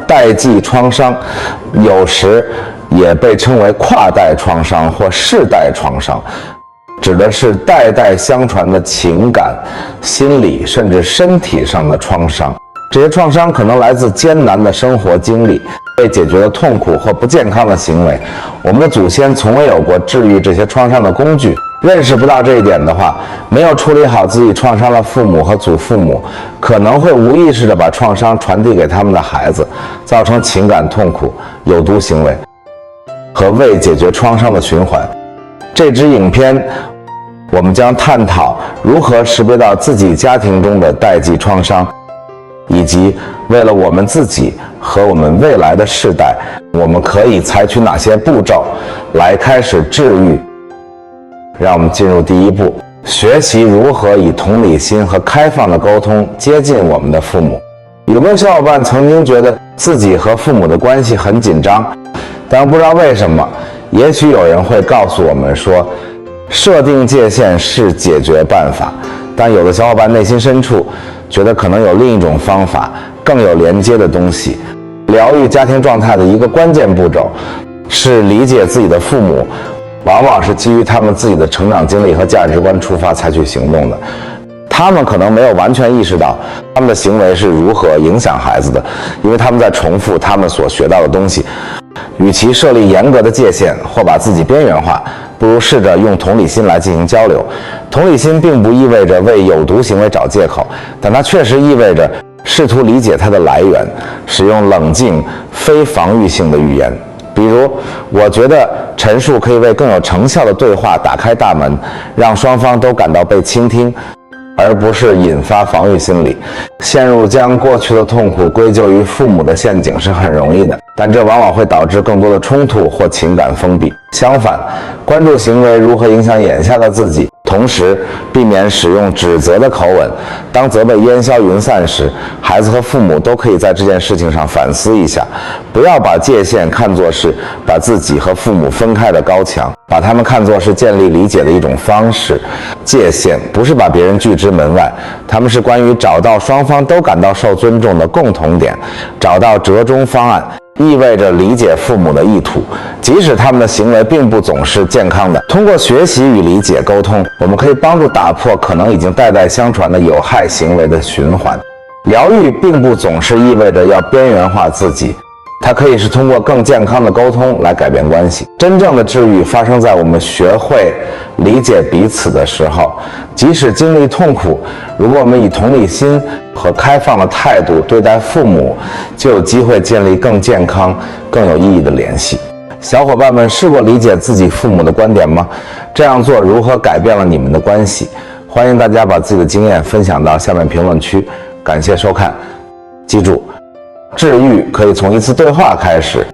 代际创伤，有时也被称为跨代创伤或世代创伤，指的是代代相传的情感、心理甚至身体上的创伤。这些创伤可能来自艰难的生活经历、未解决的痛苦或不健康的行为。我们的祖先从未有过治愈这些创伤的工具，认识不到这一点的话，没有处理好自己创伤的父母和祖父母，可能会无意识地把创伤传递给他们的孩子，造成情感痛苦、有毒行为和未解决创伤的循环。这支影片我们将探讨如何识别到自己家庭中的代际创伤，以及为了我们自己和我们未来的世代，我们可以采取哪些步骤来开始治愈。让我们进入第一步，学习如何以同理心和开放的沟通接近我们的父母。有没有小伙伴曾经觉得自己和父母的关系很紧张，但不知道为什么？也许有人会告诉我们说，设定界限是解决办法，但有的小伙伴内心深处觉得可能有另一种方法，更有连接的东西。疗愈家庭状态的一个关键步骤是理解自己的父母，往往是基于他们自己的成长经历和价值观出发采取行动的。他们可能没有完全意识到他们的行为是如何影响孩子的，因为他们在重复他们所学到的东西。与其设立严格的界限或把自己边缘化，不如试着用同理心来进行交流。同理心并不意味着为有毒行为找借口，但它确实意味着试图理解它的来源，使用冷静、非防御性的语言。比如，我觉得陈述可以为更有成效的对话打开大门，让双方都感到被倾听，而不是引发防御心理。陷入将过去的痛苦归咎于父母的陷阱是很容易的，但这往往会导致更多的冲突或情感封闭。相反，关注行为如何影响眼下的自己，同时避免使用指责的口吻。当责备烟消云散时，孩子和父母都可以在这件事情上反思一下，不要把界限看作是把自己和父母分开的高墙，把他们看作是建立理解的一种方式。界限不是把别人拒之门外，他们是关于找到双方都感到受尊重的共同点，找到折中方案。意味着理解父母的意图，即使他们的行为并不总是健康的。通过学习与理解沟通，我们可以帮助打破可能已经代代相传的有害行为的循环。疗愈并不总是意味着要边缘化自己，它可以是通过更健康的沟通来改变关系。真正的治愈发生在我们学会理解彼此的时候，即使经历痛苦，如果我们以同理心和开放的态度对待父母，就有机会建立更健康、更有意义的联系。小伙伴们试过理解自己父母的观点吗？这样做如何改变了你们的关系？欢迎大家把自己的经验分享到下面评论区。感谢收看，记住，治愈可以从一次对话开始。